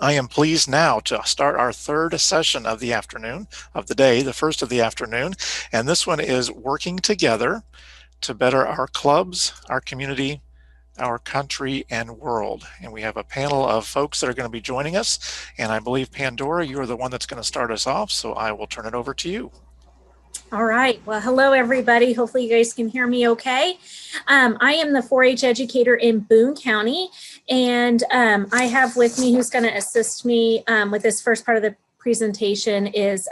I am pleased now to start our third session of the afternoon, of the day, the first of the afternoon, and this one is working together to better our clubs, our community, our country, and world. And we have a panel of folks that are going to be joining us, and I believe, Pandora, you are the one that's going to start us off, so I will turn it over to you. All right. Well, hello, everybody. Hopefully you guys can hear me okay. I am the 4-H educator in Boone County, and I have with me, who's going to assist me with this first part of the presentation, is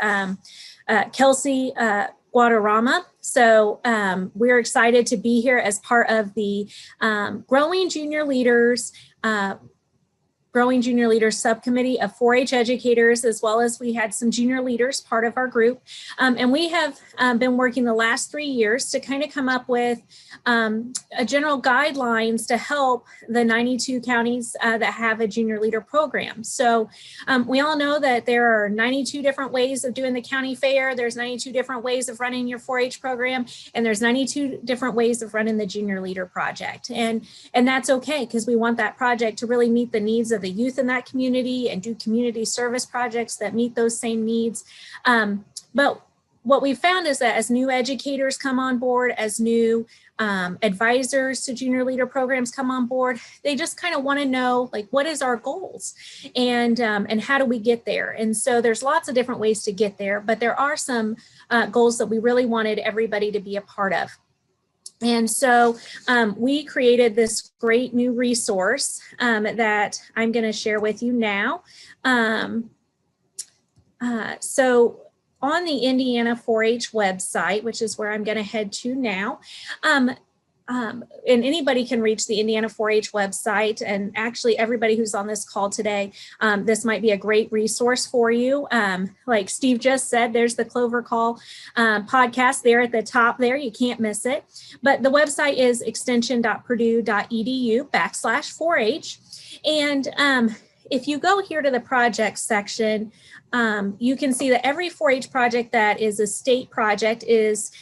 Kelsey Guadarrama. So we're excited to be here as part of the Growing Junior Leaders Subcommittee of 4-H educators, as well as we had some junior leaders part of our group. And we have been working the last 3 years to kind of come up with a general guidelines to help the 92 counties that have a junior leader program. So we all know that there are 92 different ways of doing the county fair. There's 92 different ways of running your 4-H program, and there's 92 different ways of running the junior leader project. And that's okay, because we want that project to really meet the needs of the youth in that community and do community service projects that meet those same needs. But what we found is that as new educators come on board, as new advisors to junior leader programs come on board, they just kind of want to know, like, what is our goals and how do we get there? And so there's lots of different ways to get there, but there are some goals that we really wanted everybody to be a part of. And so we created this great new resource that I'm going to share with you now. So on the Indiana 4-H website, which is where I'm going to head to now, and anybody can reach the Indiana 4-H website, and actually everybody who's on this call today, this might be a great resource for you. Like Steve just said, there's the Clover Call podcast there at the top there. You can't miss it. But the website is extension.purdue.edu/4H. And if you go here to the projects section, you can see that every 4-H project that is a state project is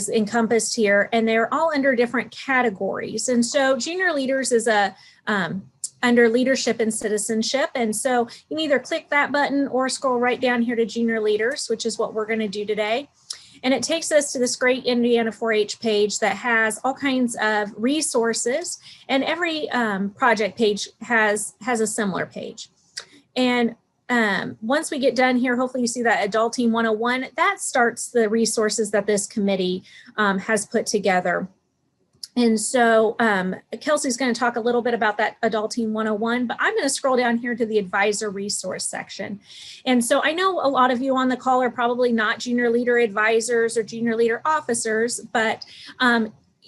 encompassed here, and they're all under different categories. And so junior leaders is under leadership and citizenship. And so you can either click that button or scroll right down here to junior leaders, which is what we're going to do today. And it takes us to this great Indiana 4-H page that has all kinds of resources, and every project page has a similar page. And once we get done here, hopefully you see that Adulting 101, that starts the resources that this committee has put together. And so Kelsey's going to talk a little bit about that Adulting 101, but I'm going to scroll down here to the advisor resource section. And so I know a lot of you on the call are probably not junior leader advisors or junior leader officers, but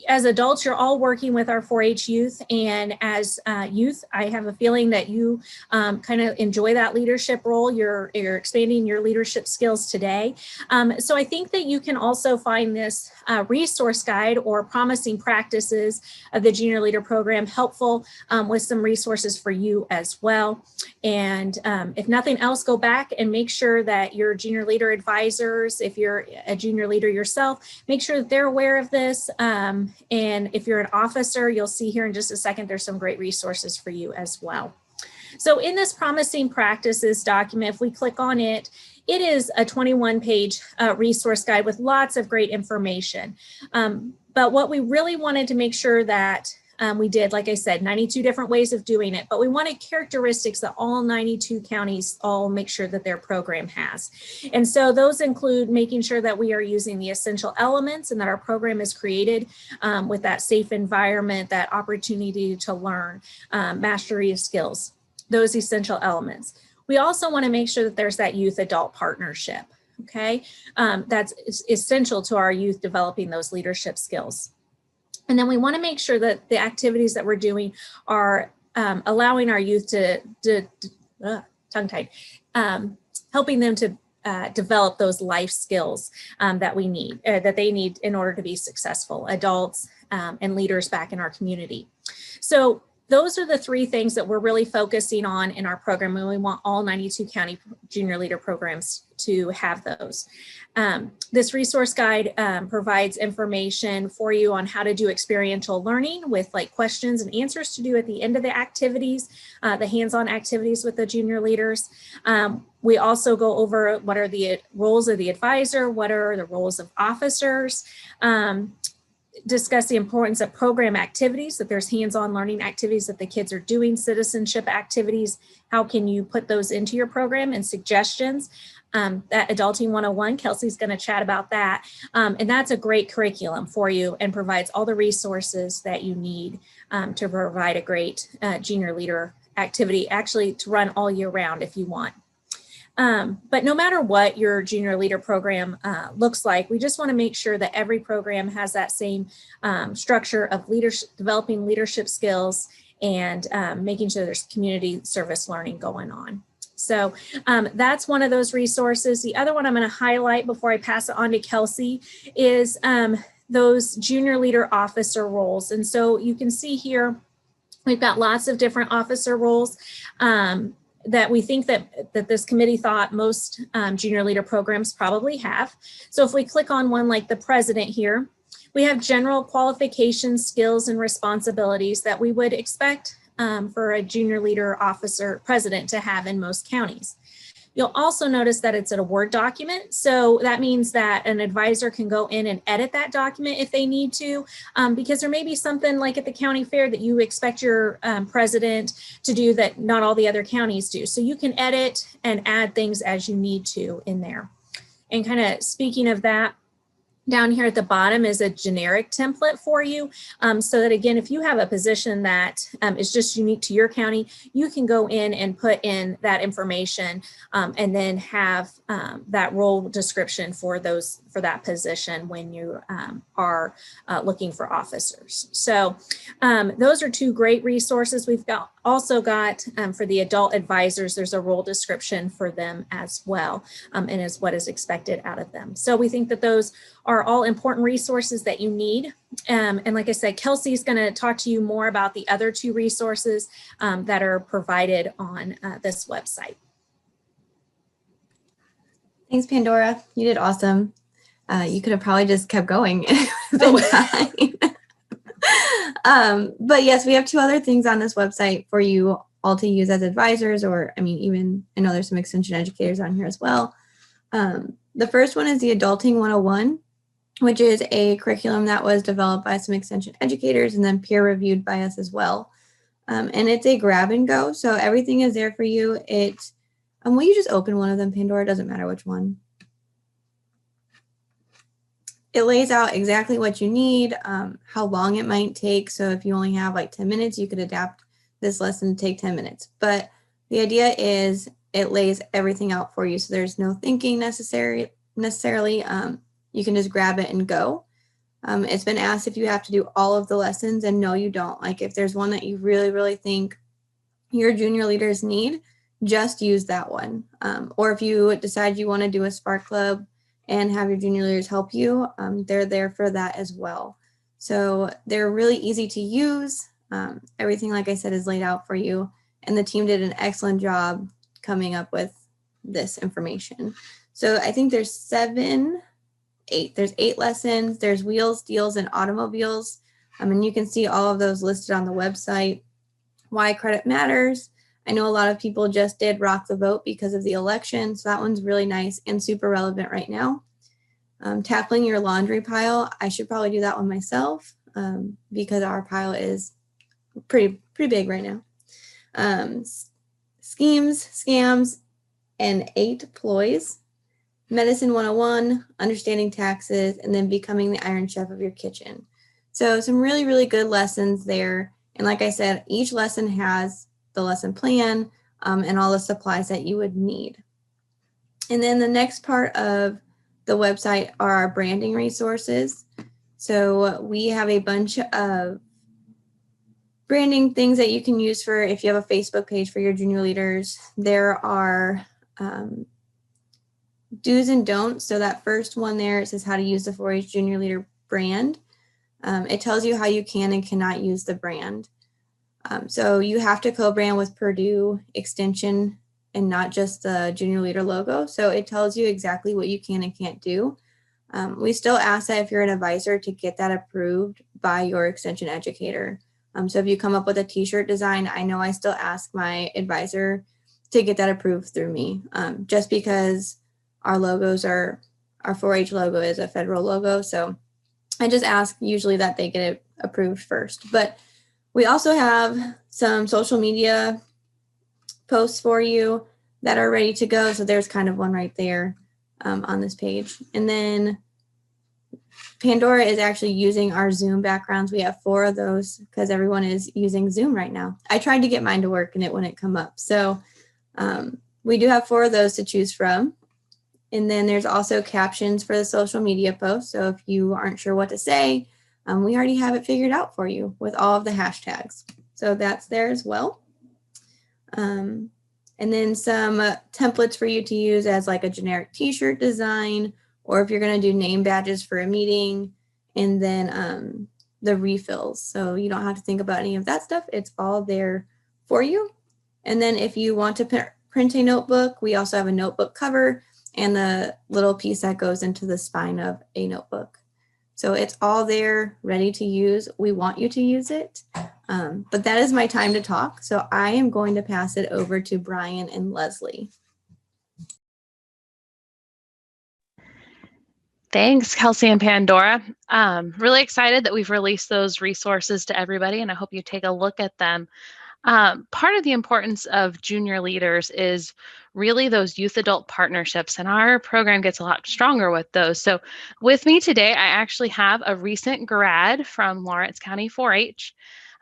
as adults, you're all working with our 4-H youth, and as youth, I have a feeling that you kind of enjoy that leadership role. You're expanding your leadership skills today. So I think that you can also find this resource guide or promising practices of the junior leader program helpful with some resources for you as well. And if nothing else, go back and make sure that your junior leader advisors, if you're a junior leader yourself, make sure that they're aware of this. And if you're an officer, you'll see here in just a second, there's some great resources for you as well. So in this promising practices document, if we click on it, it is a 21-page resource guide with lots of great information. But what we really wanted to make sure that we did, like I said, 92 different ways of doing it, but we wanted characteristics that all 92 counties all make sure that their program has. And so those include making sure that we are using the essential elements and that our program is created with that safe environment, that opportunity to learn, mastery of skills, those essential elements. We also want to make sure that there's that youth adult partnership, okay? That's essential to our youth developing those leadership skills. And then we want to make sure that the activities that we're doing are allowing our youth to tongue-tied, helping them to develop those life skills that we need, that they need in order to be successful adults and leaders back in our community. So those are the three things that we're really focusing on in our program, and we want all 92 county junior leader programs to have those. This resource guide provides information for you on how to do experiential learning with like questions and answers to do at the end of the activities, the hands-on activities with the junior leaders. We also go over what are the roles of the advisor, what are the roles of officers, discuss the importance of program activities, that there's hands-on learning activities that the kids are doing, citizenship activities, how can you put those into your program, and suggestions. That Adulting 101, Kelsey's going to chat about that. And that's a great curriculum for you and provides all the resources that you need to provide a great junior leader activity, actually to run all year round if you want. But no matter what your junior leader program looks like, we just want to make sure that every program has that same structure of leadership, developing leadership skills, and making sure there's community service learning going on. So that's one of those resources. The other one I'm going to highlight before I pass it on to Kelsey is those junior leader officer roles. And so you can see here, we've got lots of different officer roles that we think that this committee thought most junior leader programs probably have. So if we click on one like the president here, we have general qualifications, skills, and responsibilities that we would expect for a junior leader officer president to have in most counties. You'll also notice that it's a Word document. So that means that an advisor can go in and edit that document if they need to, because there may be something like at the county fair that you expect your president to do that not all the other counties do. So you can edit and add things as you need to in there. And kind of speaking of that, down here at the bottom is a generic template for you, so that again, if you have a position that is just unique to your county, you can go in and put in that information and then have that role description for that position when you are looking for officers. So those are two great resources. We've also got for the adult advisors, there's a role description for them as well, and is what is expected out of them. So we think that those are all important resources that you need. And like I said, Kelsey's going to talk to you more about the other two resources that are provided on this website. Thanks, Pandora. You did awesome. You could have probably just kept going. But yes, we have two other things on this website for you all to use as advisors, or I mean, even I know there's some extension educators on here as well. The first one is the Adulting 101, which is a curriculum that was developed by some extension educators and then peer reviewed by us as well. And it's a grab and go. So everything is there for you. Will you just open one of them, Pandora? It doesn't matter which one. It lays out exactly what you need, how long it might take. So if you only have like 10 minutes, you could adapt this lesson to take 10 minutes. But the idea is it lays everything out for you. So there's no thinking necessarily. You can just grab it and go. It's been asked if you have to do all of the lessons, and no, you don't. Like if there's one that you really, really think your junior leaders need, just use that one. Or if you decide you want to do a Spark Club and have your junior leaders help you, they're there for that as well. So they're really easy to use. Everything, like I said, is laid out for you. And the team did an excellent job coming up with this information. So I think there's 8. There's 8 lessons. There's wheels, deals, and automobiles. And you can see all of those listed on the website. Why credit matters. I know a lot of people just did rock the vote because of the election. So that one's really nice and super relevant right now. Tackling your laundry pile. I should probably do that one myself because our pile is pretty big right now. Schemes, scams, and 8 ploys. Medicine 101, understanding taxes, and then becoming the Iron Chef of your kitchen. So some really, really good lessons there. And like I said, each lesson has the lesson plan and all the supplies that you would need. And then the next part of the website are our branding resources. So we have a bunch of branding things that you can use for if you have a Facebook page for your junior leaders. There are do's and don'ts. So that first one there, it says how to use the 4-H junior leader brand. It tells you how you can and cannot use the brand. So you have to co-brand with Purdue Extension and not just the junior leader logo. So it tells you exactly what you can and can't do. We still ask that if you're an advisor to get that approved by your extension educator. So if you come up with a t-shirt design, I know I still ask my advisor to get that approved through me, just because our 4-H logo is a federal logo. So I just ask usually that they get it approved first. But we also have some social media posts for you that are ready to go. So there's kind of one right there on this page. And then Pandora is actually using our Zoom backgrounds. We have 4 of those because everyone is using Zoom right now. I tried to get mine to work and it wouldn't come up. So we do have 4 of those to choose from. And then there's also captions for the social media posts. So if you aren't sure what to say, we already have it figured out for you with all of the hashtags. So that's there as well. And then some templates for you to use as like a generic t-shirt design, or if you're going to do name badges for a meeting, and then the refills. So you don't have to think about any of that stuff. It's all there for you. And then if you want to print a notebook, we also have a notebook cover and the little piece that goes into the spine of a notebook. So it's all there, ready to use. We want you to use it. But that is my time to talk. So I am going to pass it over to Brian and Leslie. Thanks, Kelsey and Pandora. Really excited that we've released those resources to everybody, and I hope you take a look at them. Part of the importance of junior leaders is really those youth-adult partnerships, and our program gets a lot stronger with those. So with me today, I actually have a recent grad from Lawrence County 4-H.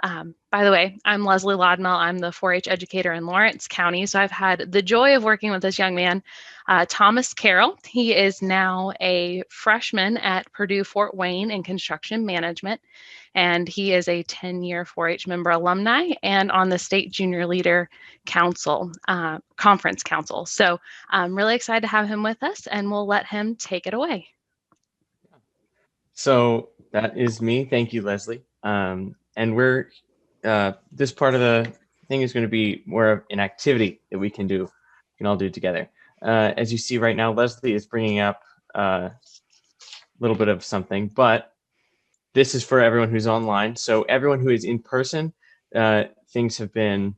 By the way, I'm Leslie Lodmell. I'm the 4-H educator in Lawrence County. So I've had the joy of working with this young man, Thomas Carroll. He is now a freshman at Purdue Fort Wayne in construction management, and he is a 10-year 4-H member alumni and on the State Junior Leader Council, Conference Council. So I'm really excited to have him with us, and we'll let him take it away. So that is me. Thank you, Leslie. And we're this part of the thing is going to be more of an activity that we can all do together. As you see right now, Leslie is bringing up a little bit of something, but this is for everyone who's online. So everyone who is in person, things have been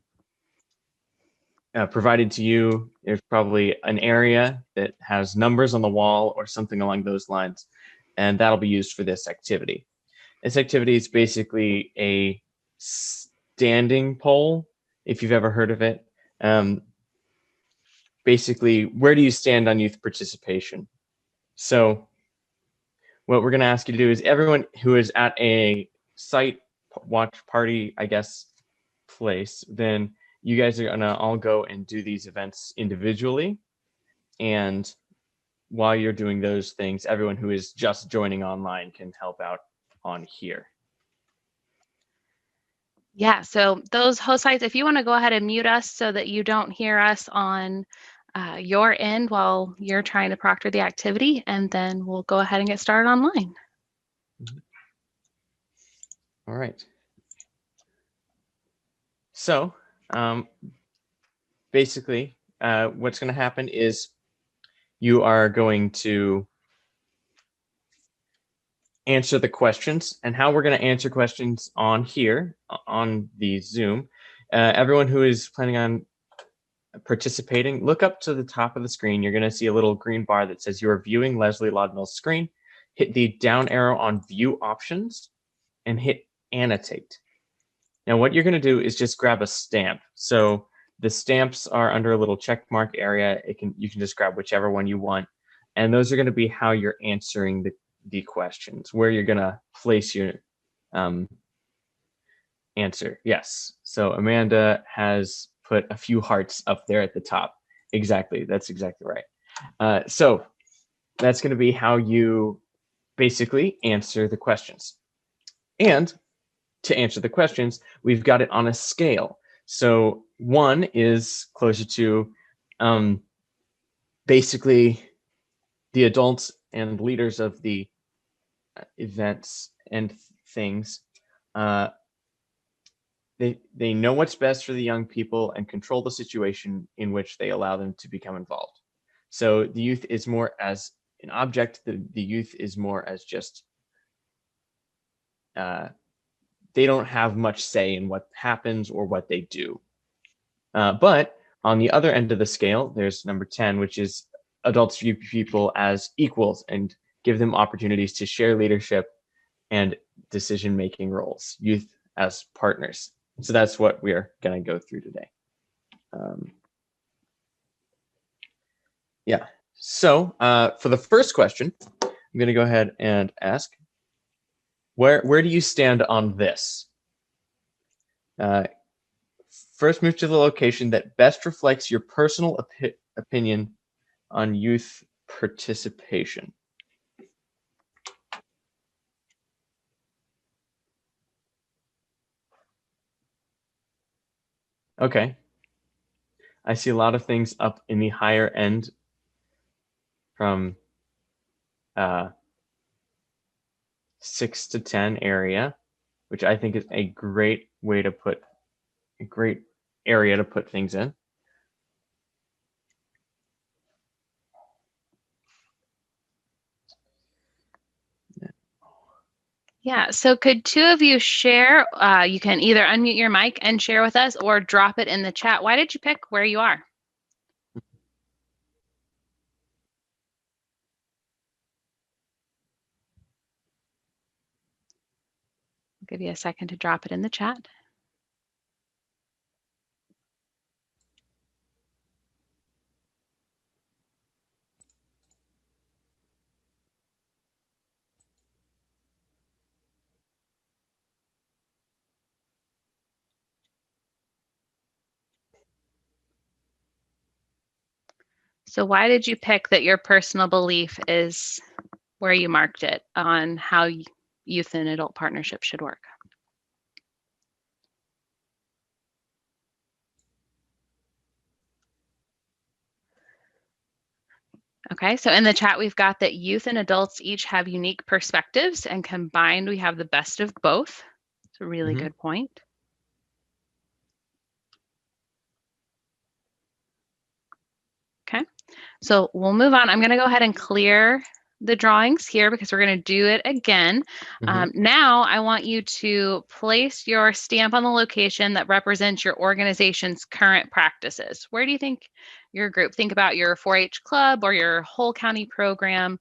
provided to you. There's probably an area that has numbers on the wall or something along those lines, and that'll be used for this activity. This activity is basically a standing poll, if you've ever heard of it. Basically, where do you stand on youth participation? So what we're going to ask you to do is everyone who is at a site watch party, I guess, place, then you guys are going to all go and do these events individually. And while you're doing those things, everyone who is just joining online can help out on here. Yeah, so those host sites, if you want to go ahead and mute us so that you don't hear us on your end while you're trying to proctor the activity, and then we'll go ahead and get started online. All right. So basically, what's going to happen is you are going to answer the questions, and how we're going to answer questions on here on the Zoom. Everyone who is planning on participating, look up to the top of the screen. You're going to see a little green bar that says you are viewing Leslie Lodmell's screen. Hit the down arrow on View Options and hit Annotate. Now what you're going to do is just grab a stamp. So the stamps are under a little check mark area. You can just grab whichever one you want, and those are going to be how you're answering the questions, where you're going to place your answer. Yes. So Amanda has put a few hearts up there at the top. Exactly. That's exactly right. So that's going to be how you basically answer the questions. And to answer the questions, we've got it on a scale. So 1 is closer to basically the adults and leaders of the events and things they know what's best for the young people and control the situation in which they allow them to become involved. So the youth is more as an object. The youth is more as just they don't have much say in what happens or what they do. But on the other end of the scale, there's number 10, which is adults view people as equals and give them opportunities to share leadership and decision-making roles, youth as partners. So that's what we're going to go through today. Yeah. So for the first question, I'm going to go ahead and ask, where do you stand on this? First, move to the location that best reflects your personal opinion on youth participation. Okay. I see a lot of things up in the higher end from 6 to 10 area, which I think is a great way to put a great area to put things in. Yeah, so could two of you share? You can either unmute your mic and share with us or drop it in the chat. Why did you pick where you are? I'll give you a second to drop it in the chat. So why did you pick that your personal belief is where you marked it on how youth and adult partnership should work? Okay, so in the chat, we've got that youth and adults each have unique perspectives, and combined, we have the best of both. It's a really good point. Okay, so we'll move on. I'm going to go ahead and clear the drawings here because we're going to do it again. Now I want you to place your stamp on the location that represents your organization's current practices. Where do you think your group, think about your 4-H club or your whole county program,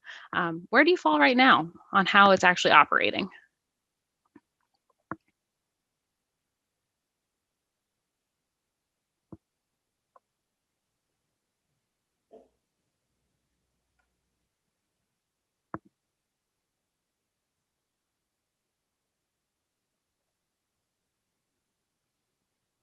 where do you fall right now on how it's actually operating?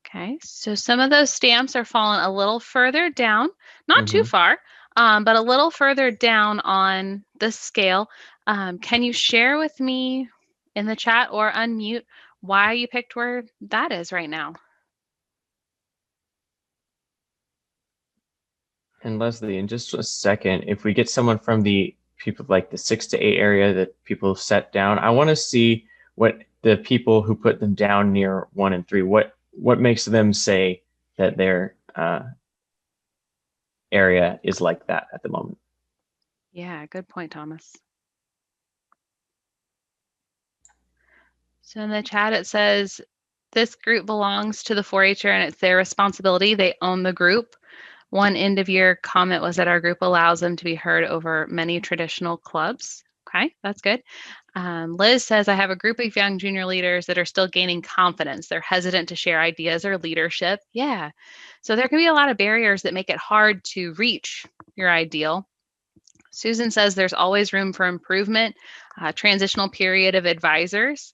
Okay, so some of those stamps are falling a little further down, not too far, but a little further down on the scale. Can you share with me in the chat or unmute why you picked where that is right now? And Leslie, in just a second, if we get someone from the people like the 6 to 8 area that people set down, I want to see what the people who put them down near 1 and 3, what makes them say that their area is like that at the moment. Yeah, good point, Thomas. So in the chat, it says, this group belongs to the 4-H'er and it's their responsibility. They own the group. One end of your comment was that our group allows them to be heard over many traditional clubs. Okay, that's good. Liz says, I have a group of young junior leaders that are still gaining confidence. They're hesitant to share ideas or leadership. Yeah, so there can be a lot of barriers that make it hard to reach your ideal. Susan says there's always room for improvement, transitional period of advisors.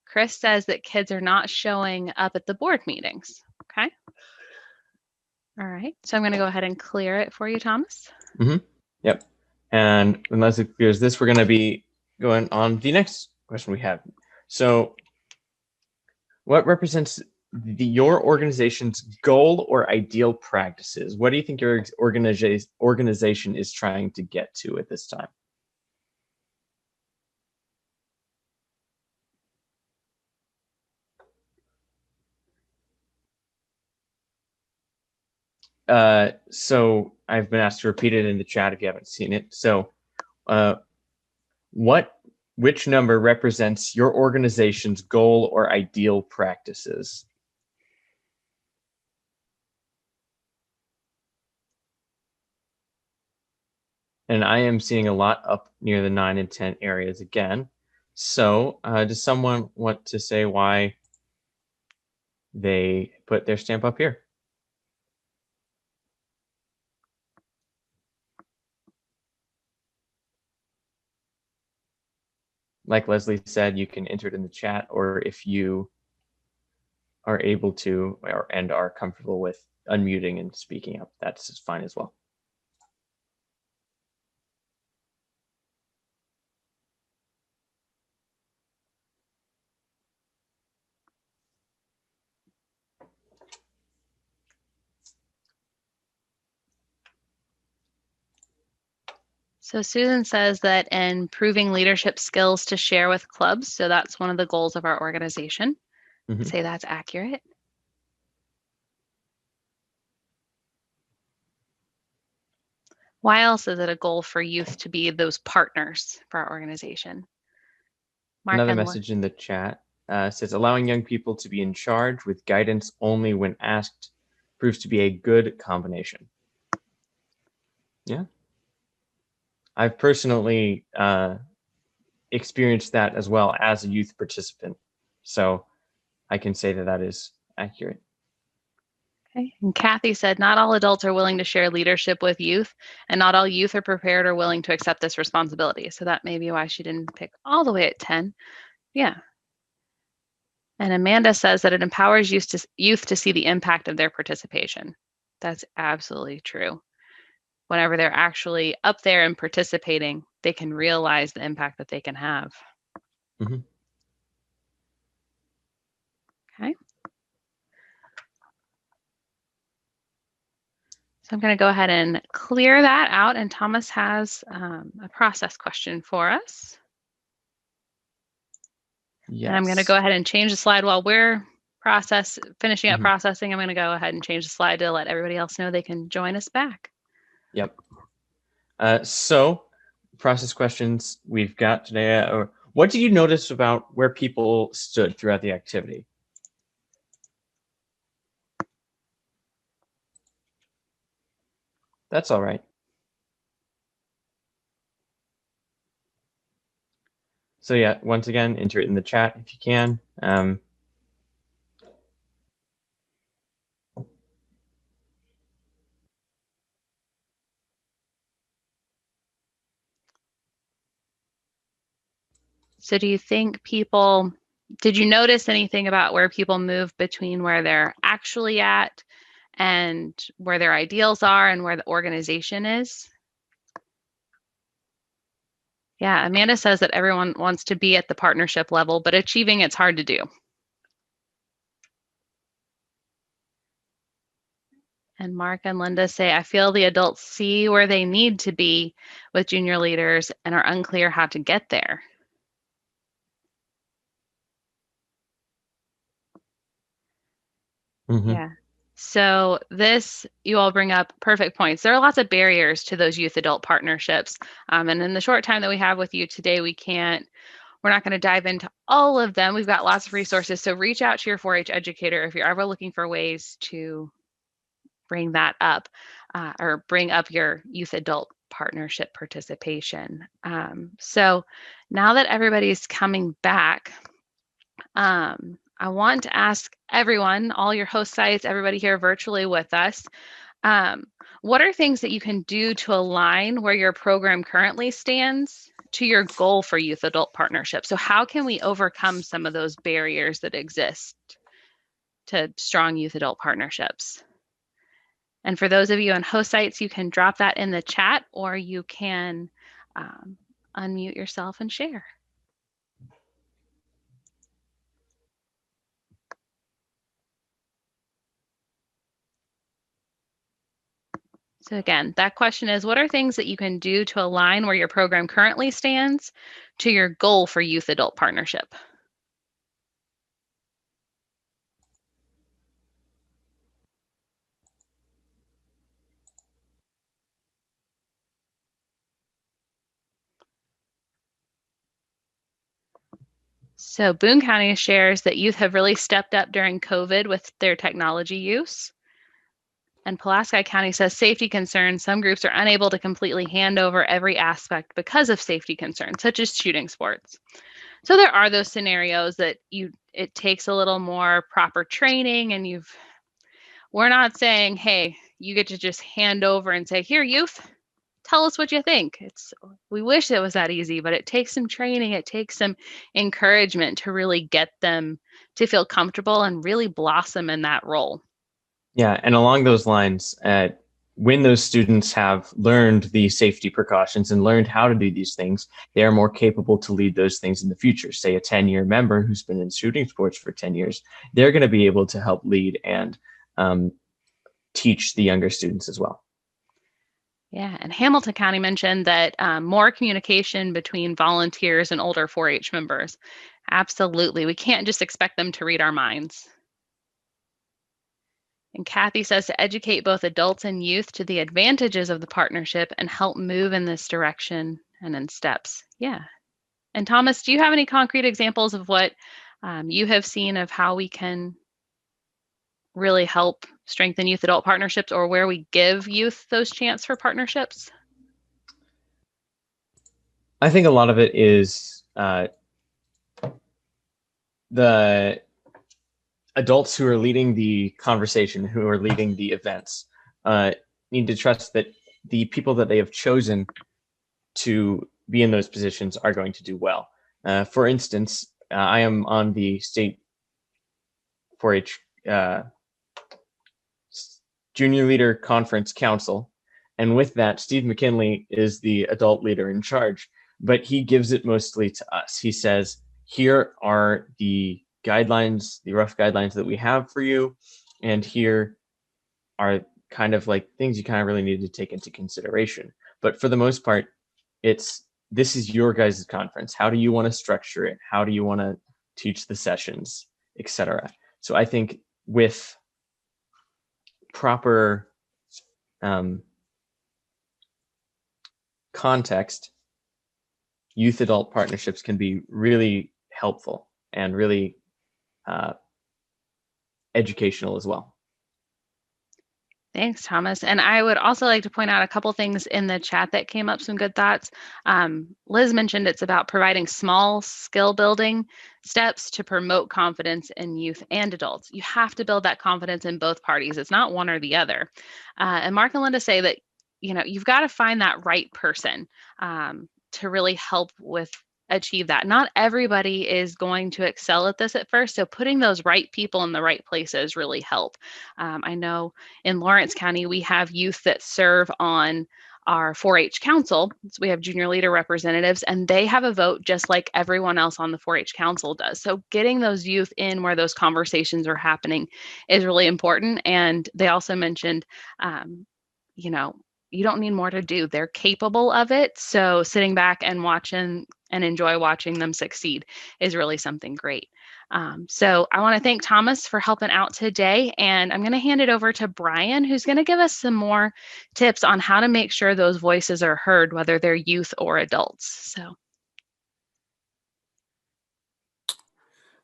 Chris says that kids are not showing up at the board meetings. Okay. All right, so I'm going to go ahead and clear it for you, Thomas. Yep. And unless it clears this, we're going to be going on the next question we have. So what represents your organization's goal or ideal practices? What do you think your organization is trying to get to at this time? So I've been asked to repeat it in the chat if you haven't seen it. So which number represents your organization's goal or ideal practices? And I am seeing a lot up near the 9 and 10 areas again. So does someone want to say why they put their stamp up here? Like Leslie said, you can enter it in the chat, or if you are able to and are comfortable with unmuting and speaking up, that's fine as well. So Susan says that improving leadership skills to share with clubs. So that's one of the goals of our organization. Mm-hmm. Say that's accurate. Why else is it a goal for youth to be those partners for our organization? Another message in the chat says allowing young people to be in charge with guidance only when asked proves to be a good combination. Yeah. I've personally experienced that as well as a youth participant. So I can say that that is accurate. Okay. And Kathy said, not all adults are willing to share leadership with youth, and not all youth are prepared or willing to accept this responsibility. So that may be why she didn't pick all the way at 10. Yeah. And Amanda says that it empowers youth to see the impact of their participation. That's absolutely true. Whenever they're actually up there and participating, they can realize the impact that they can have. Mm-hmm. Okay. So I'm going to go ahead and clear that out. And Thomas has a process question for us. Yes. And I'm going to go ahead and change the slide while we're finishing up processing. I'm going to go ahead and change the slide to let everybody else know they can join us back. Yep. So process questions we've got today. What did you notice about where people stood throughout the activity? That's all right. So yeah, once again, enter it in the chat if you can. So do you think did you notice anything about where people move between where they're actually at and where their ideals are and where the organization is? Yeah, Amanda says that everyone wants to be at the partnership level, but achieving it's hard to do. And Mark and Linda say, I feel the adults see where they need to be with junior leaders and are unclear how to get there. Mm-hmm. Yeah. So you all bring up perfect points. There are lots of barriers to those youth adult partnerships. And in the short time that we have with you today, we're not going to dive into all of them. We've got lots of resources. So reach out to your 4-H educator if you're ever looking for ways to bring that up or bring up your youth adult partnership participation. So now that everybody's coming back, I want to ask everyone, all your host sites, everybody here virtually with us, what are things that you can do to align where your program currently stands to your goal for youth adult partnership? So how can we overcome some of those barriers that exist to strong youth adult partnerships? And for those of you on host sites, you can drop that in the chat or you can unmute yourself and share. So again, that question is, what are things that you can do to align where your program currently stands to your goal for youth adult partnership? So Boone County shares that youth have really stepped up during COVID with their technology use. And Pulaski County says safety concerns. Some groups are unable to completely hand over every aspect because of safety concerns, such as shooting sports. So there are those scenarios that it takes a little more proper training, and we're not saying, hey, you get to just hand over and say, here, youth, tell us what you think. We wish it was that easy, but it takes some training, it takes some encouragement to really get them to feel comfortable and really blossom in that role. Yeah, and along those lines, when those students have learned the safety precautions and learned how to do these things, they are more capable to lead those things in the future. Say a 10-year member who's been in shooting sports for 10 years, they're going to be able to help lead and teach the younger students as well. Yeah, and Hamilton County mentioned that more communication between volunteers and older 4-H members. Absolutely, we can't just expect them to read our minds. And Kathy says to educate both adults and youth to the advantages of the partnership and help move in this direction and in steps. Yeah. And Thomas, do you have any concrete examples of what you have seen of how we can really help strengthen youth adult partnerships, or where we give youth those chance for partnerships? I think a lot of it is the adults who are leading the conversation, who are leading the events, need to trust that the people that they have chosen to be in those positions are going to do well. For instance, I am on the state 4-H Junior Leader Conference Council, and with that, Steve McKinley is the adult leader in charge, but he gives it mostly to us. He says, here are the guidelines, the rough guidelines that we have for you, and here are kind of like things you kind of really need to take into consideration. But for the most part, this is your guys' conference. How do you want to structure it? How do you want to teach the sessions, etc.? So I think with proper context, youth adult partnerships can be really helpful and really educational as well. Thanks, Thomas. And I would also like to point out a couple things in the chat that came up, some good thoughts. Liz mentioned it's about providing small skill building steps to promote confidence in youth and adults. You have to build that confidence in both parties. It's not one or the other. And Mark and Linda say that, you've got to find that right person to really help with achieve that. Not everybody is going to excel at this at first, so putting those right people in the right places really help. I know in Lawrence County, we have youth that serve on our 4-H council. So we have junior leader representatives, and they have a vote just like everyone else on the 4-H council does. So getting those youth in where those conversations are happening is really important. And they also mentioned, you don't need more to do. They're capable of it. So sitting back and watching and enjoy watching them succeed is really something great. So I want to thank Thomas for helping out today. And I'm going to hand it over to Brian, who's going to give us some more tips on how to make sure those voices are heard, whether they're youth or adults. So.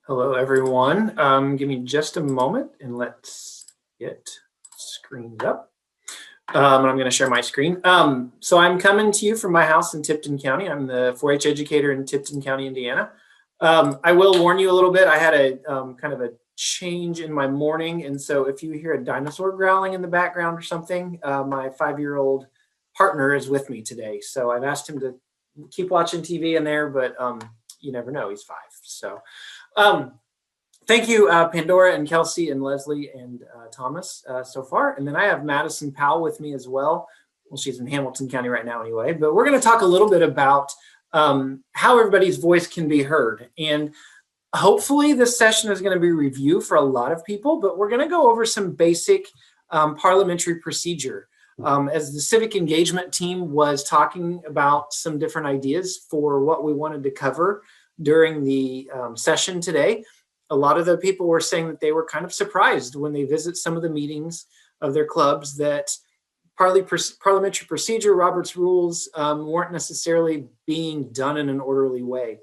Hello, everyone. Give me just a moment and let's get screened up. And I'm going to share my screen. So I'm coming to you from my house in Tipton County. I'm the 4-H educator in Tipton County, Indiana. I will warn you a little bit. I had a kind of a change in my morning. And so if you hear a dinosaur growling in the background or something, my 5-year-old partner is with me today. So I've asked him to keep watching TV in there, but you never know, he's 5. So thank you, Pandora and Kelsey and Leslie and Thomas so far. And then I have Madison Powell with me as well. Well, she's in Hamilton County right now anyway, but we're going to talk a little bit about how everybody's voice can be heard. And hopefully this session is going to be a review for a lot of people, but we're going to go over some basic parliamentary procedure. As the civic engagement team was talking about some different ideas for what we wanted to cover during the session today, a lot of the people were saying that they were kind of surprised when they visit some of the meetings of their clubs that parliamentary procedure, Robert's rules weren't necessarily being done in an orderly way.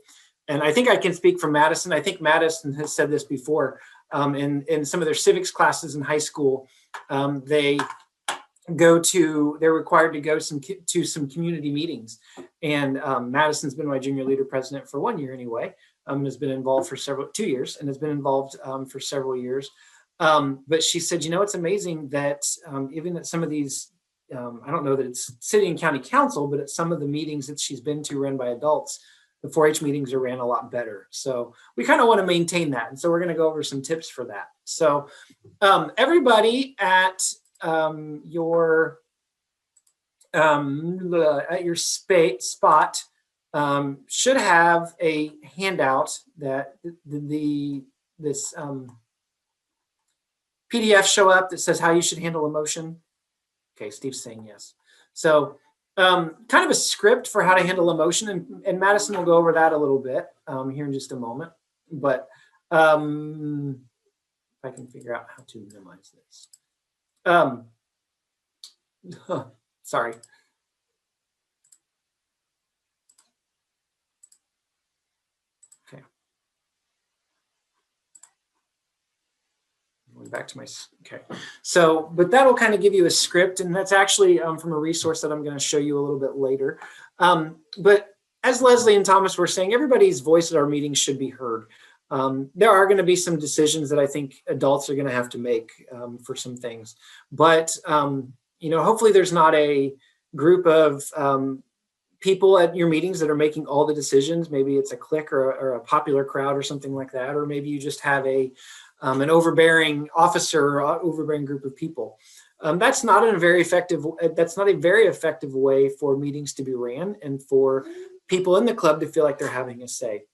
And I think I can speak for Madison. I think Madison has said this before. In some of their civics classes in high school, they're required to go to some community meetings. And Madison's been my junior leader president for 1 year anyway, has been involved for 2 years, and has been involved for several years. But she said, you know, it's amazing that even at some of these, I don't know that it's city and county council, but at some of the meetings that she's been to run by adults, the 4-H meetings are ran a lot better. So we kind of want to maintain that. And so we're going to go over some tips for that. So everybody at your spot should have a handout that this PDF show up that says how you should handle emotion. Okay, Steve's saying yes. So kind of a script for how to handle emotion, and Madison will go over that a little bit here in just a moment. But if I can figure out how to minimize this. Sorry. Okay. Going back to my, okay. So, but that'll kind of give you a script, and that's actually from a resource that I'm going to show you a little bit later. But as Leslie and Thomas were saying, everybody's voice at our meetings should be heard. There are going to be some decisions that I think adults are going to have to make for some things, but you know, hopefully there's not a group of people at your meetings that are making all the decisions. Maybe it's a clique or a popular crowd or something like that, or maybe you just have an overbearing officer or overbearing group of people. That's not a very effective way for meetings to be ran and for people in the club to feel like they're having a say.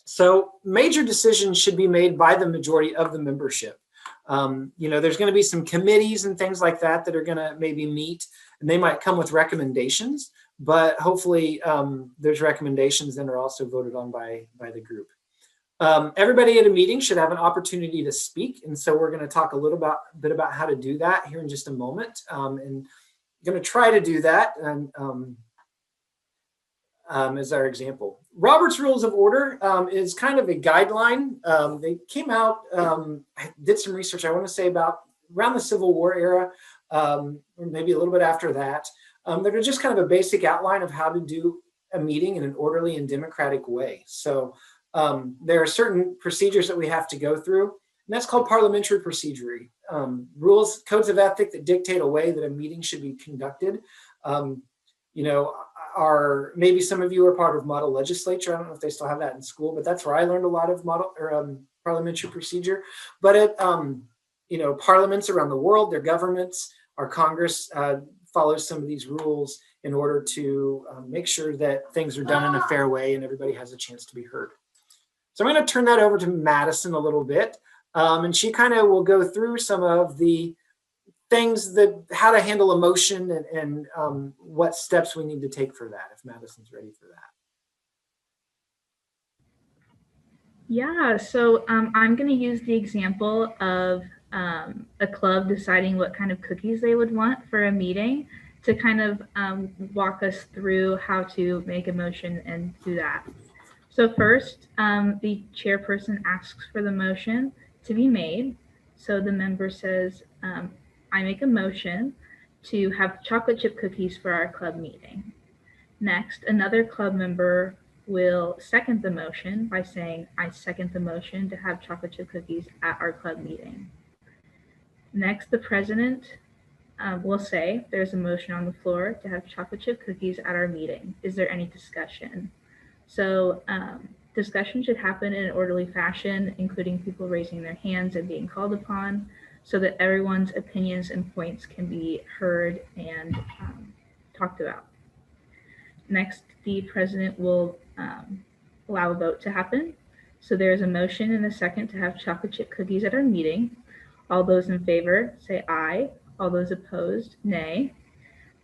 So major decisions should be made by the majority of the membership. You know, there's going to be some committees and things like that that are going to maybe meet, and they might come with recommendations, but hopefully there's recommendations that are also voted on by the group. Everybody at a meeting should have an opportunity to speak, and so we're going to talk a little bit about how to do that here in just a moment, and going to try to do that and as our example. Robert's Rules of Order is kind of a guideline. They came out, I did some research, I want to say about around the Civil War era, or maybe a little bit after that. They're just kind of a basic outline of how to do a meeting in an orderly and democratic way. So there are certain procedures that we have to go through, and that's called parliamentary procedure. Rules, codes of ethic that dictate a way that a meeting should be conducted. You know, maybe some of you are part of model legislature. I don't know if they still have that in school, but that's where I learned a lot of parliamentary procedure. But it, you know, parliaments around the world, their governments, our Congress follows some of these rules in order to make sure that things are done in a fair way and everybody has a chance to be heard. So I'm going to turn that over to Madison a little bit, and she kind of will go through some of the things that how to handle emotion and what steps we need to take for that, if Madison's ready for that. Yeah, so I'm going to use the example of a club deciding what kind of cookies they would want for a meeting to kind of walk us through how to make a motion and do that. So first, the chairperson asks for the motion to be made. So the member says, I make a motion to have chocolate chip cookies for our club meeting. Next, another club member will second the motion by saying, I second the motion to have chocolate chip cookies at our club meeting. Next, the president will say, there's a motion on the floor to have chocolate chip cookies at our meeting. Is there any discussion? So discussion should happen in an orderly fashion, including people raising their hands and being called upon, so that everyone's opinions and points can be heard and talked about. Next, the president will allow a vote to happen. So there's a motion and a second to have chocolate chip cookies at our meeting. All those in favor say aye. All those opposed, nay.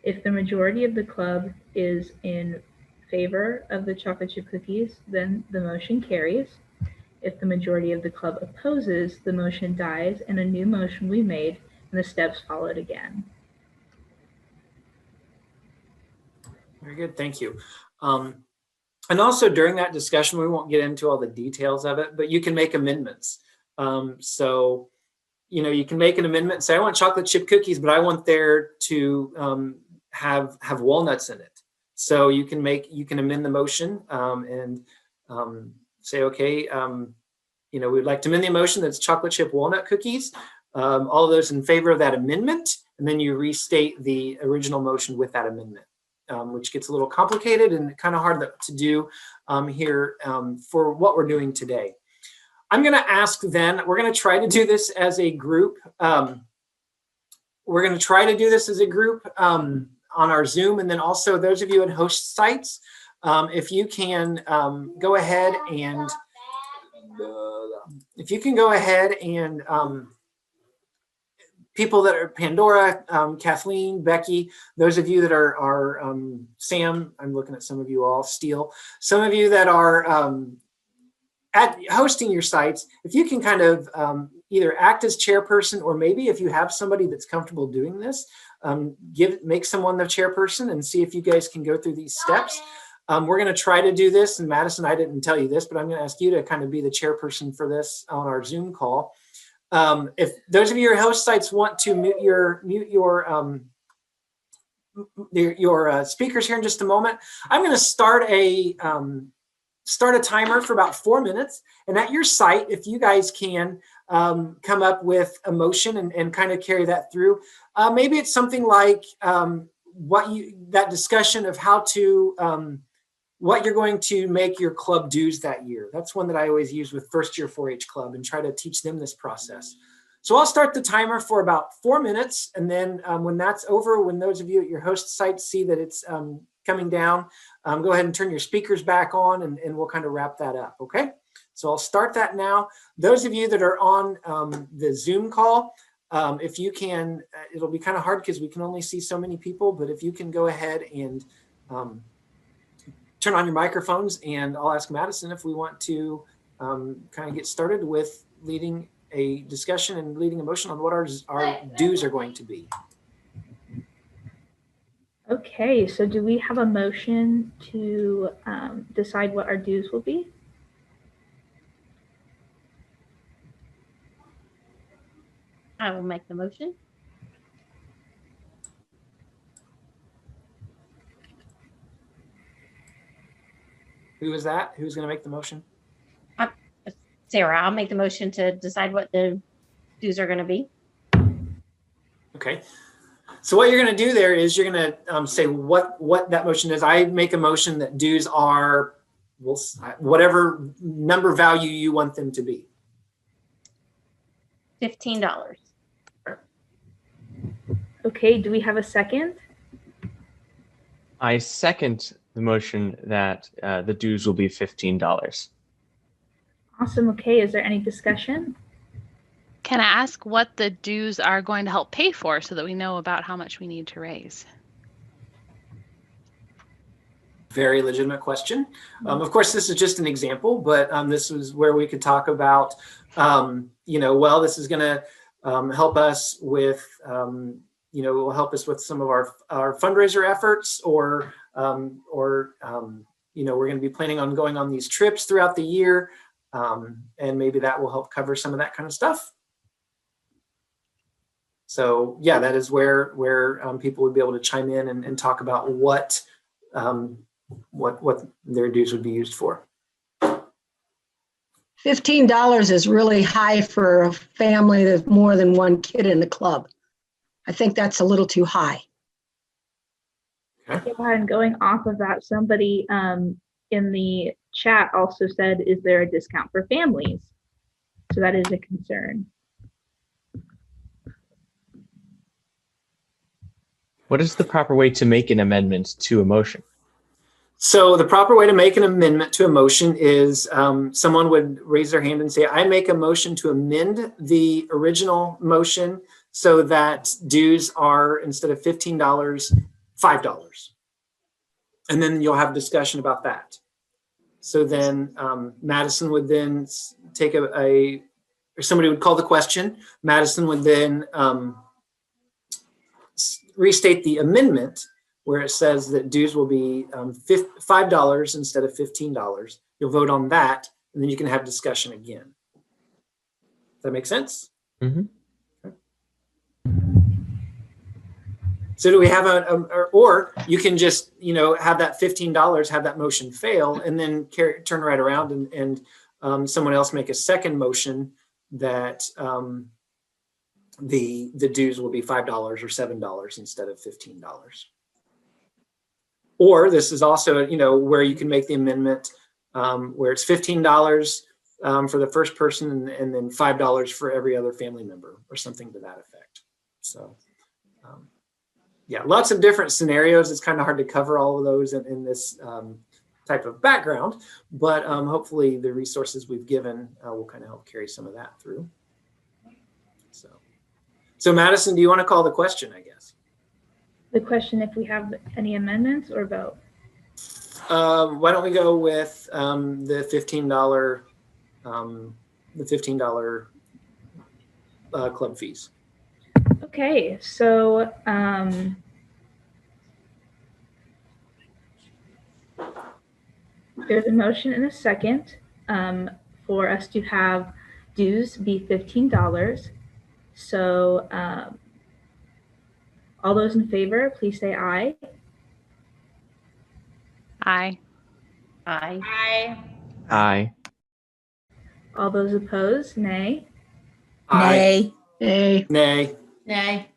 If the majority of the club is in favor of the chocolate chip cookies, then the motion carries. If the majority of the club opposes, the motion dies and a new motion will be made and the steps followed again. Very good, thank you. And also during that discussion, we won't get into all the details of it, but you can make amendments. So, you know, you can make an amendment and say, I want chocolate chip cookies, but I want there to have walnuts in it. So you can amend the motion and say, okay, you know, we'd like to amend the motion that's chocolate chip walnut cookies. All of those in favor of that amendment, and then you restate the original motion with that amendment, which gets a little complicated and kind of hard to do here for what we're doing today. I'm going to ask then, we're going to try to do this as a group. We're going to try to do this as a group on our Zoom, and then also those of you at host sites, if you can go ahead and people that are Pandora, Kathleen, Becky, those of you that are Sam, I'm looking at some of you all, Steele, some of you that are at hosting your sites, if you can kind of either act as chairperson, or maybe if you have somebody that's comfortable doing this, make someone the chairperson and see if you guys can go through these steps. We're going to try to do this, and Madison, I didn't tell you this, but I'm going to ask you to kind of be the chairperson for this on our Zoom call. If those of you at host sites want to mute your speakers here in just a moment, I'm going to start a timer for about 4 minutes. And at your site, if you guys can come up with a motion and kind of carry that through, maybe it's something like that discussion of how to what you're going to make your club dues that year. That's one that I always use with first year 4-H club and try to teach them this process. So I'll start the timer for about 4 minutes. And then when that's over, when those of you at your host site see that it's coming down, go ahead and turn your speakers back on and we'll kind of wrap that up, okay? So I'll start that now. Those of you that are on the Zoom call, if you can, it'll be kind of hard because we can only see so many people, but if you can go ahead and turn on your microphones, and I'll ask Madison if we want to kind of get started with leading a discussion and leading a motion on what our dues are going to be. Okay, so do we have a motion to decide what our dues will be? I will make the motion. Who is that? Who's going to make the motion? Sarah, I'll make the motion to decide what the dues are going to be. Okay. So what you're going to do there is you're going to say what that motion is. I make a motion that dues are whatever number value you want them to be. $15. Okay, do we have a second? I second the motion that the dues will be $15. Awesome. Okay, is there any discussion? Can I ask what the dues are going to help pay for so that we know about how much we need to raise? Very legitimate question. Of course, this is just an example, but this is where we could talk about, you know, well, this is going to help us with, you know, it will help us with some of our fundraiser efforts, or you know, we're going to be planning on going on these trips throughout the year, and maybe that will help cover some of that kind of stuff. So yeah, that is where people would be able to chime in and talk about what their dues would be used for. $15 is really high for a family that's more than one kid in the club. I think that's a little too high. Okay. Yeah, and going off of that, somebody in the chat also said, is there a discount for families? So that is a concern. What is the proper way to make an amendment to a motion? So the proper way to make an amendment to a motion is someone would raise their hand and say, I make a motion to amend the original motion so that dues are, instead of $15, $5. And then you'll have discussion about that. So then Madison would then take or somebody would call the question. Madison would then restate the amendment, where it says that dues will be $5 instead of $15. You'll vote on that, and then you can have discussion again. Does that make sense? Mm-hmm. So do we have or you can just, have that $15, have that motion fail, and then turn right around and someone else make a second motion that the dues will be $5 or $7 instead of $15. Or this is also, where you can make the amendment where it's $15 for the first person and then $5 for every other family member or something to that effect. So yeah, lots of different scenarios. It's kind of hard to cover all of those in this type of background, but hopefully the resources we've given will kind of help carry some of that through. So Madison, do you want to call the question, I guess? The question, if we have any amendments or vote? Why don't we go with the $15 club fees? Okay, so there's a motion and a second for us to have dues be $15. So all those in favor, please say aye. Aye. Aye. Aye. Aye. All those opposed, nay. Aye. Nay. Nay. Nay.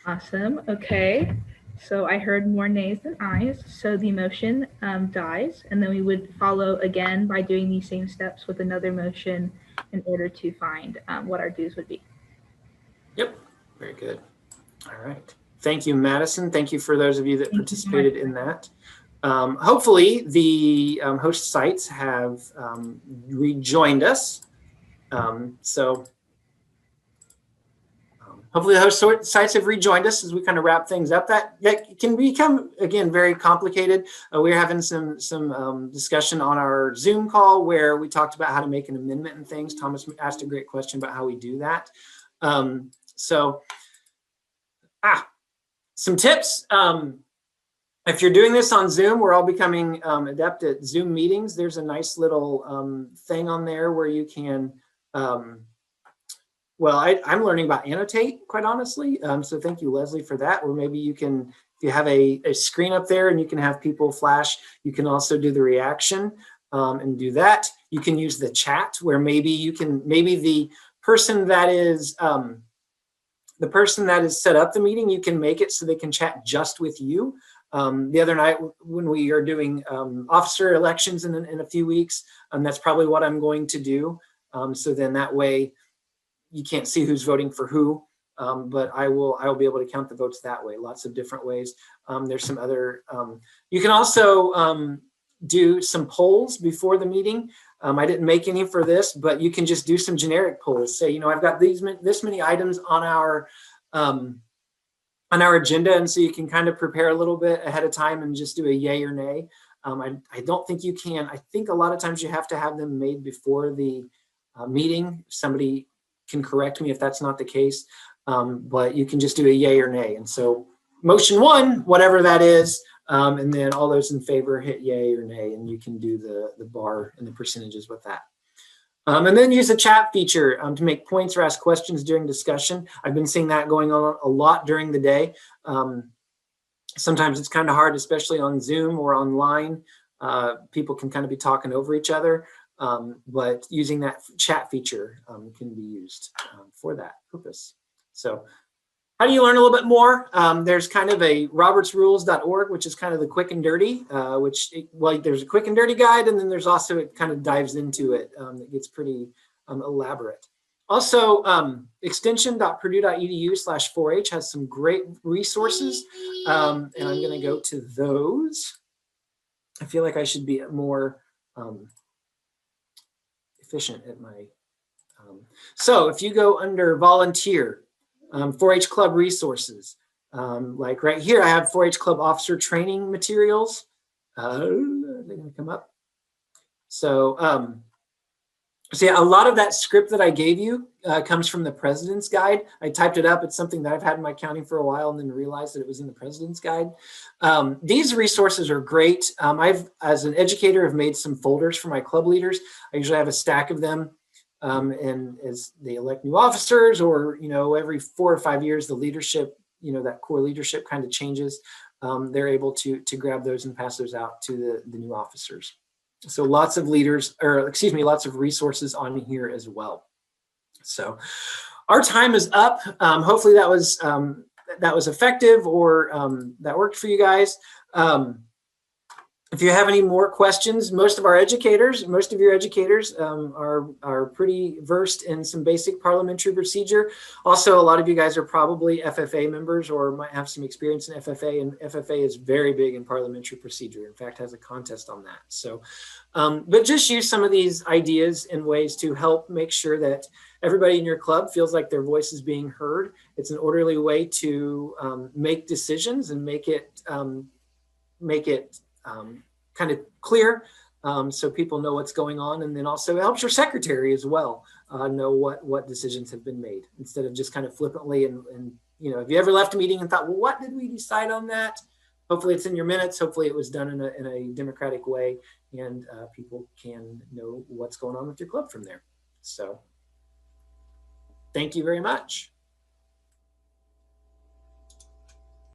Awesome. Okay. So I heard more nays than ayes. So the motion dies. And then we would follow again by doing these same steps with another motion in order to find what our dues would be. Yep. Very good. All right. Thank you, Madison. Thank you for those of you that participated in that. Hopefully the host sites have rejoined us. Hopefully the host sites have rejoined us as we kind of wrap things up. That can become, again, very complicated. We're having some discussion on our Zoom call where we talked about how to make an amendment and things. Thomas asked a great question about how we do that. Some tips. If you're doing this on Zoom, we're all becoming adept at Zoom meetings. There's a nice little thing on there where you can, I'm learning about annotate, quite honestly. So thank you, Leslie, for that. Or maybe you can, if you have a screen up there and you can have people flash, you can also do the reaction and do that. You can use the chat where maybe the person that is set up the meeting, you can make it so they can chat just with you. The other night when we are doing officer elections in a few weeks, that's probably what I'm going to do. So then that way you can't see who's voting for who, but I will be able to count the votes that way. Lots of different ways. There's some other, you can also do some polls before the meeting. I didn't make any for this, but you can just do some generic polls. Say, I've got this many items on our agenda, and so you can kind of prepare a little bit ahead of time and just do a yay or nay. I don't think you can. I think a lot of times you have to have them made before the meeting. Somebody can correct me if that's not the case, but you can just do a yay or nay. And so motion one, whatever that is, and then all those in favor hit yay or nay, and you can do the bar and the percentages with that. And then use the chat feature to make points or ask questions during discussion. I've been seeing that going on a lot during the day. Sometimes it's kind of hard, especially on Zoom or online. People can kind of be talking over each other, but using that chat feature can be used for that purpose. So how do you learn a little bit more? There's kind of a robertsrules.org, which is kind of the quick and dirty, there's a quick and dirty guide, and then there's also, it kind of dives into it. It gets pretty elaborate. Also, extension.purdue.edu/4H has some great resources, and I'm going to go to those. I feel like I should be more efficient at my, so if you go under volunteer, 4-H Club resources, like right here, I have 4-H Club officer training materials. They're going to come up. So So yeah, a lot of that script that I gave you comes from the President's Guide. I typed it up. It's something that I've had in my county for a while and then realized that it was in the President's Guide. These resources are great. I've, as an educator, have made some folders for my club leaders. I usually have a stack of them. And as they elect new officers, or, you know, every 4 or 5 years, the leadership, you know, that core leadership kind of changes. They're able to grab those and pass those out to the new officers. So lots of leaders, or excuse me, lots of resources on here as well. So our time is up. Hopefully that was effective, or that worked for you guys. If you have any more questions, most of your educators are pretty versed in some basic parliamentary procedure. Also, a lot of you guys are probably FFA members or might have some experience in FFA, and FFA is very big in parliamentary procedure. In fact, has a contest on that. So, but just use some of these ideas and ways to help make sure that everybody in your club feels like their voice is being heard. It's an orderly way to make decisions and make it kind of clear, so people know what's going on, and then also it helps your secretary as well know what decisions have been made, instead of just kind of flippantly and you know, if you ever left a meeting and thought, well, what did we decide on that? Hopefully it's in your minutes. Hopefully it was done in a democratic way, and people can know what's going on with your club from there. So thank you very much.